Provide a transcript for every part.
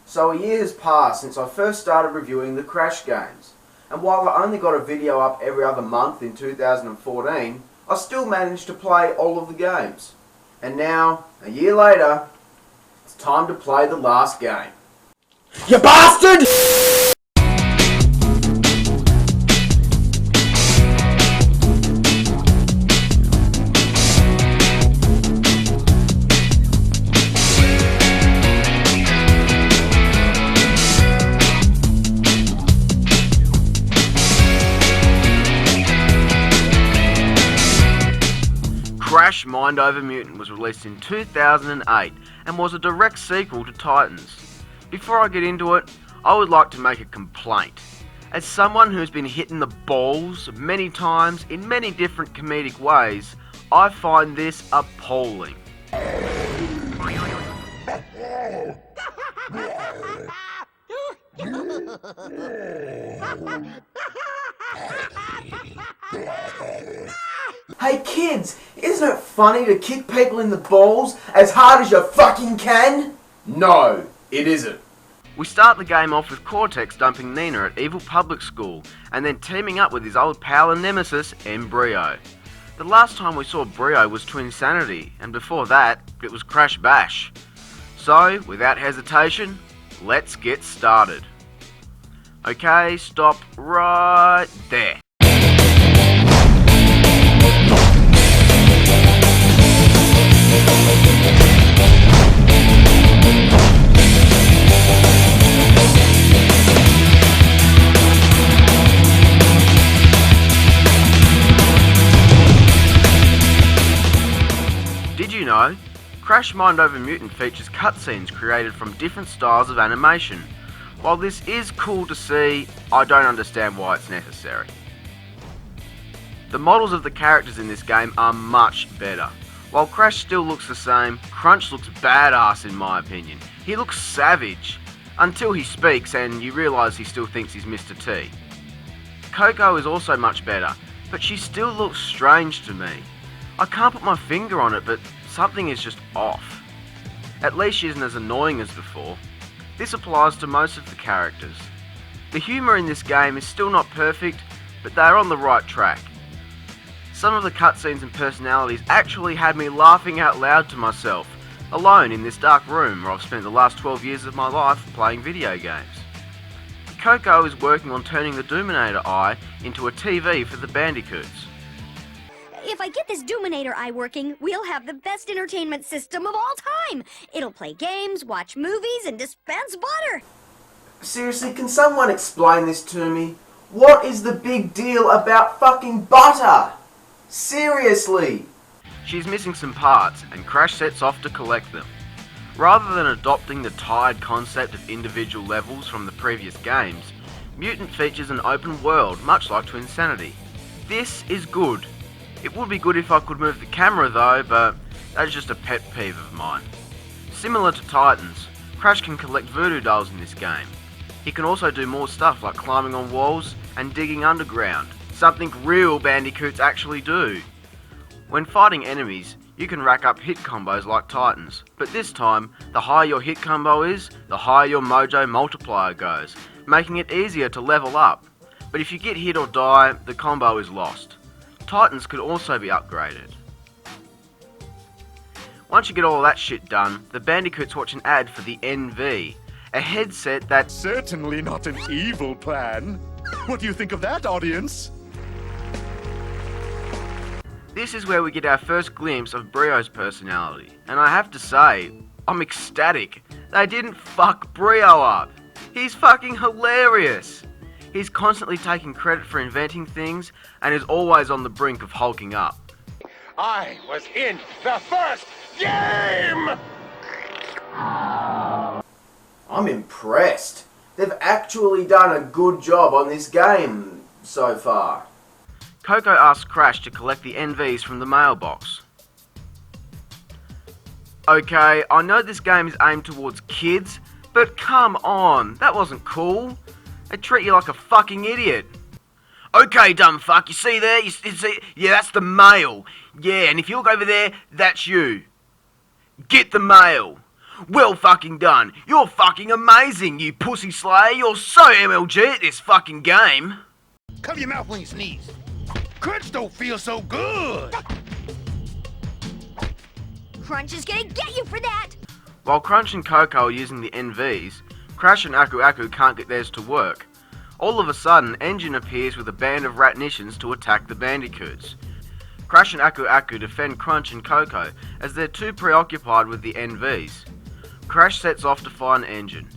So a year has passed since I first started reviewing the Crash games, and while I only got a video up every other month in 2014, I still managed to play all of the games. And now, a year later, it's time to play the last game. You bastard! Crash Mind Over Mutant was released in 2008 and was a direct sequel to Titans. Before I get into it, I would like to make a complaint. As someone who's been hit in the balls many times in many different comedic ways, I find this appalling. Hey kids, isn't it funny to kick people in the balls as hard as you fucking can? No, it isn't. We start the game off with Cortex dumping Nina at Evil Public School and then teaming up with his old pal and nemesis, Brio. The last time we saw Brio was to Insanity, and before that, it was Crash Bash. So, without hesitation, let's get started. Okay, stop right there. Did you know? Crash Mind Over Mutant features cutscenes created from different styles of animation. While this is cool to see, I don't understand why it's necessary. The models of the characters in this game are much better. While Crash still looks the same, Crunch looks badass in my opinion. He looks savage, until he speaks and you realise he still thinks he's Mr. T. Coco is also much better, but she still looks strange to me. I can't put my finger on it, but something is just off. At least she isn't as annoying as before. This applies to most of the characters. The humour in this game is still not perfect, but they're on the right track. Some of the cutscenes and personalities actually had me laughing out loud to myself, alone in this dark room where I've spent the last 12 years of my life playing video games. Coco is working on turning the Doominator Eye into a TV for the Bandicoots. If I get this Doominator Eye working, we'll have the best entertainment system of all time. It'll play games, watch movies, and dispense butter. Seriously, can someone explain this to me? What is the big deal about fucking butter? Seriously! She's missing some parts, and Crash sets off to collect them. Rather than adopting the tired concept of individual levels from the previous games, Mutant features an open world, much like to Insanity. This is good. It would be good if I could move the camera though, but that is just a pet peeve of mine. Similar to Titans, Crash can collect voodoo dolls in this game. He can also do more stuff like climbing on walls and digging underground, something real Bandicoots actually do. When fighting enemies, you can rack up hit combos like Titans, but this time, the higher your hit combo is, the higher your mojo multiplier goes, making it easier to level up. But if you get hit or die, the combo is lost. Titans could also be upgraded. Once you get all that shit done, the Bandicoots watch an ad for the NV, a headset that's certainly not an evil plan. What do you think of that, audience? This is where we get our first glimpse of Brio's personality, and I have to say, I'm ecstatic. They didn't fuck Brio up. He's fucking hilarious. He's constantly taking credit for inventing things and is always on the brink of hulking up. I was in the first game! I'm impressed. They've actually done a good job on this game so far. Coco asks Crash to collect the NVs from the mailbox. Okay, I know this game is aimed towards kids, but come on, that wasn't cool. They treat you like a fucking idiot. Okay, dumb fuck, you see there? You see? Yeah, that's the mail. Yeah, and if you look over there, that's you. Get the mail. Well fucking done. You're fucking amazing, you pussy slayer. You're so MLG at this fucking game. Cover your mouth when you sneeze. Crunch don't feel so good. Crunch is gonna get you for that! While Crunch and Coco are using the NVs, Crash and Aku Aku can't get theirs to work. All of a sudden, Engine appears with a band of ratnicians to attack the Bandicoots. Crash and Aku Aku defend Crunch and Coco as they're too preoccupied with the NVs. Crash sets off to find Engine.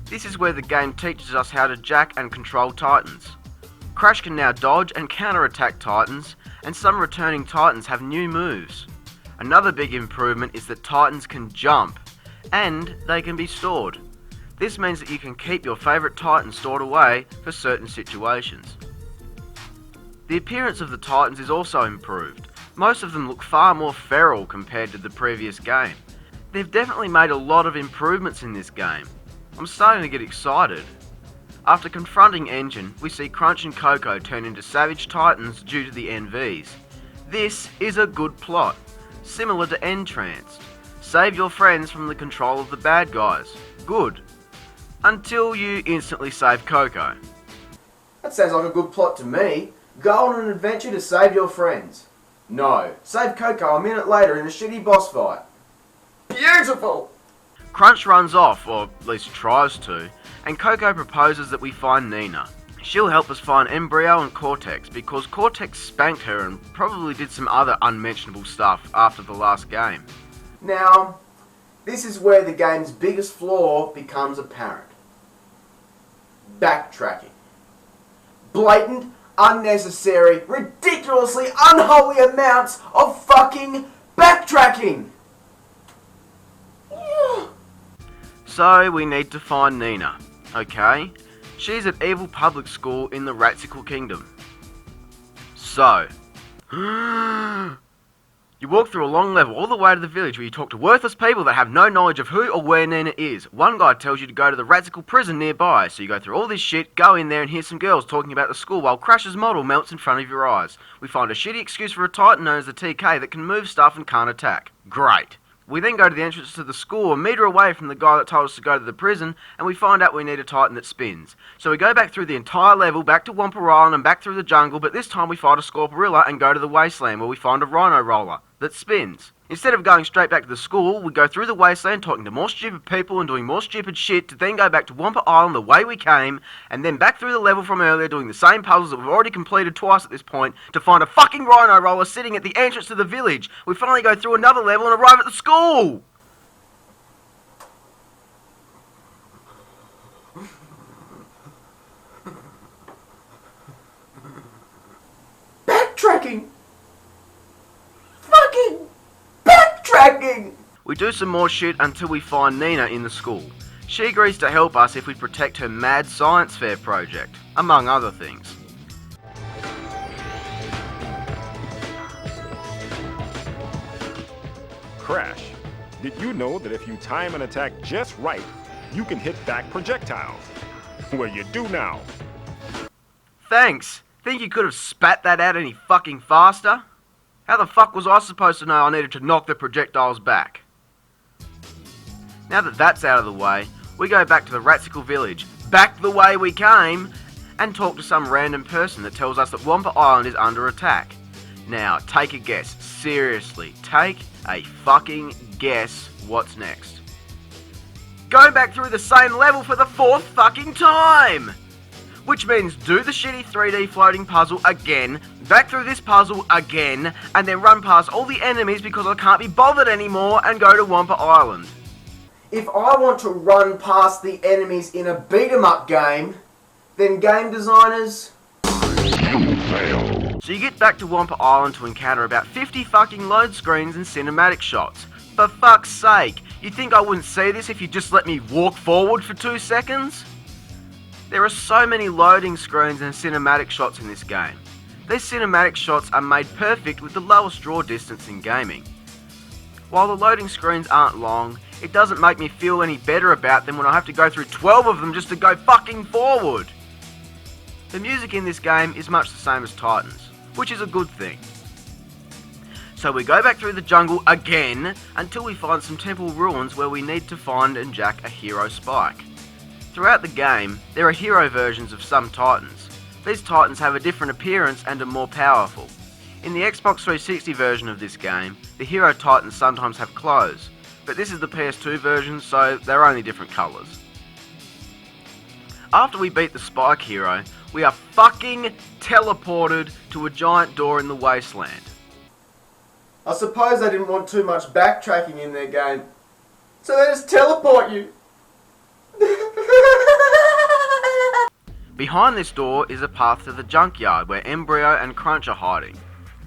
This is where the game teaches us how to jack and control Titans. Crash can now dodge and counter-attack Titans, and some returning Titans have new moves. Another big improvement is that Titans can jump, and they can be stored. This means that you can keep your favourite Titan stored away for certain situations. The appearance of the Titans is also improved. Most of them look far more feral compared to the previous game. They've definitely made a lot of improvements in this game. I'm starting to get excited. After confronting Engine, we see Crunch and Coco turn into savage Titans due to the NVs. This is a good plot, similar to Entranced. Save your friends from the control of the bad guys. Good. Until you instantly save Coco. That sounds like a good plot to me. Go on an adventure to save your friends. No, save Coco a minute later in a shitty boss fight. Beautiful! Crunch runs off, or at least tries to, and Coco proposes that we find Nina. She'll help us find Brio and Cortex, because Cortex spanked her and probably did some other unmentionable stuff after the last game. Now, this is where the game's biggest flaw becomes apparent. Backtracking. Blatant, unnecessary, ridiculously unholy amounts of fucking backtracking! So we need to find Nina, okay? She's at Evil Public School in the Ratsicle Kingdom. So, you walk through a long level all the way to the village where you talk to worthless people that have no knowledge of who or where Nina is. One guy tells you to go to the Ratsicle prison nearby, so you go through all this shit, go in there and hear some girls talking about the school while Crash's model melts in front of your eyes. We find a shitty excuse for a Titan known as the TK that can move stuff and can't attack. Great. We then go to the entrance to the school, a metre away from the guy that told us to go to the prison, and we find out we need a Titan that spins. So we go back through the entire level, back to Wampa Island and back through the jungle, but this time we fight a Scorporilla and go to the Wasteland where we find a Rhino Roller that spins. Instead of going straight back to the school, we go through the Wasteland talking to more stupid people and doing more stupid shit to then go back to Wampa Island the way we came, and then back through the level from earlier doing the same puzzles that we've already completed twice at this point to find a fucking Rhino Roller sitting at the entrance to the village. We finally go through another level and arrive at the school! Backtracking! Fucking backtracking! We do some more shit until we find Nina in the school. She agrees to help us if we protect her mad science fair project, among other things. Crash, did you know that if you time an attack just right, you can hit back projectiles? Well, you do now. Thanks! Think you could have spat that out any fucking faster? How the fuck was I supposed to know I needed to knock the projectiles back? Now that that's out of the way, we go back to the Ratsicle village, back the way we came, and talk to some random person that tells us that Wampa Island is under attack. Now, take a guess. Seriously, take a fucking guess what's next. Go back through the same level for the 4th fucking time! Which means do the shitty 3D floating puzzle again, back through this puzzle again, and then run past all the enemies because I can't be bothered anymore and go to Wampa Island. If I want to run past the enemies in a beat-em-up game, then game designers... So you get back to Wampa Island to encounter about 50 fucking load screens and cinematic shots. For fuck's sake, you think I wouldn't see this if you just let me walk forward for 2 seconds? There are so many loading screens and cinematic shots in this game. These cinematic shots are made perfect with the lowest draw distance in gaming. While the loading screens aren't long, it doesn't make me feel any better about them when I have to go through 12 of them just to go fucking forward. The music in this game is much the same as Titan's, which is a good thing. So we go back through the jungle again until we find some temple ruins where we need to find and jack a hero spike. Throughout the game, there are hero versions of some titans. These titans have a different appearance and are more powerful. In the Xbox 360 version of this game, the hero titans sometimes have clothes, but this is the PS2 version, so they're only different colours. After we beat the Spike hero, we are fucking teleported to a giant door in the wasteland. I suppose they didn't want too much backtracking in their game, so they just teleport you. Behind this door is a path to the junkyard where Brio and Crunch are hiding.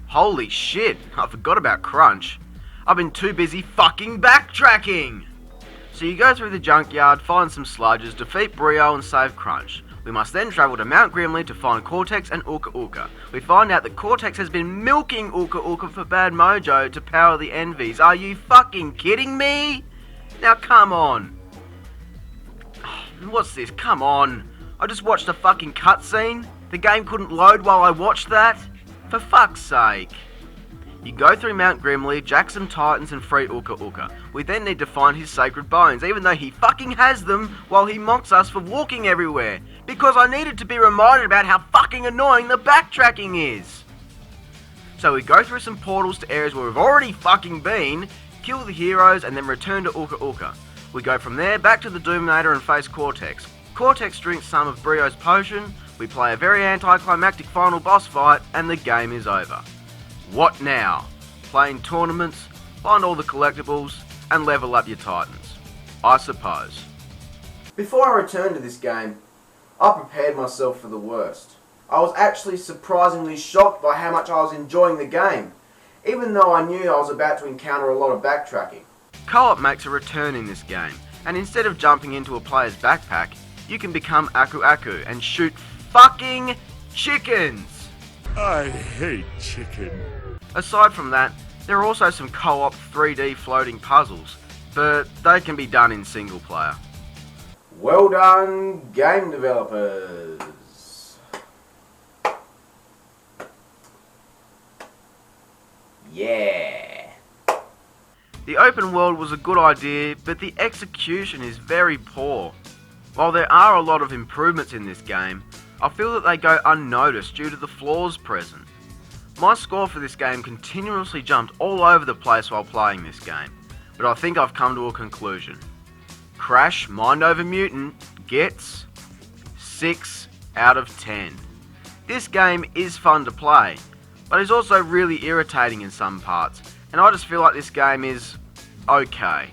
Holy shit, I forgot about Crunch. I've been too busy fucking backtracking! So you go through the junkyard, find some sludges, defeat Brio and save Crunch. We must then travel to Mount Grimly to find Cortex and Uka Uka. We find out that Cortex has been milking Uka Uka for bad mojo to power the Envies. Are you fucking kidding me? Now come on. What's this? Come on. I just watched a fucking cutscene. The game couldn't load while I watched that. For fuck's sake. You go through Mount Grimly, jack some titans and free Uka Uka. We then need to find his sacred bones, even though he fucking has them while he mocks us for walking everywhere. Because I needed to be reminded about how fucking annoying the backtracking is. So we go through some portals to areas where we've already fucking been, kill the heroes and then return to Uka Uka. We go from there back to the Dominator and face Cortex. Cortex drinks some of Brio's potion, we play a very anticlimactic final boss fight, and the game is over. What now? Playing tournaments, find all the collectibles, and level up your titans. I suppose. Before I returned to this game, I prepared myself for the worst. I was actually surprisingly shocked by how much I was enjoying the game, even though I knew I was about to encounter a lot of backtracking. Co-op makes a return in this game, and instead of jumping into a player's backpack, you can become Aku Aku and shoot fucking chickens! I hate chicken. Aside from that, there are also some co-op 3D floating puzzles, but they can be done in single player. Well done, game developers. Yeah. The open world was a good idea, but the execution is very poor. While there are a lot of improvements in this game, I feel that they go unnoticed due to the flaws present. My score for this game continuously jumped all over the place while playing this game, but I think I've come to a conclusion. Crash Mind Over Mutant gets 6 out of 10. This game is fun to play, but it's also really irritating in some parts, and I just feel like this game is okay.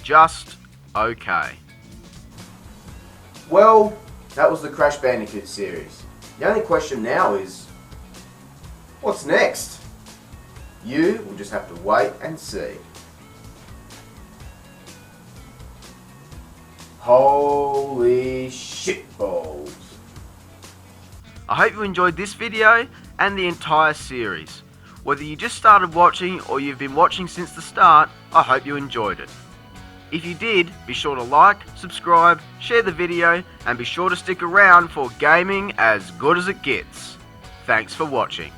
Just okay. Well, that was the Crash Bandicoot series. The only question now is, what's next? You will just have to wait and see. Holy shitballs. I hope you enjoyed this video and the entire series. Whether you just started watching or you've been watching since the start, I hope you enjoyed it. If you did, be sure to like, subscribe, share the video, and be sure to stick around for gaming as good as it gets. Thanks for watching.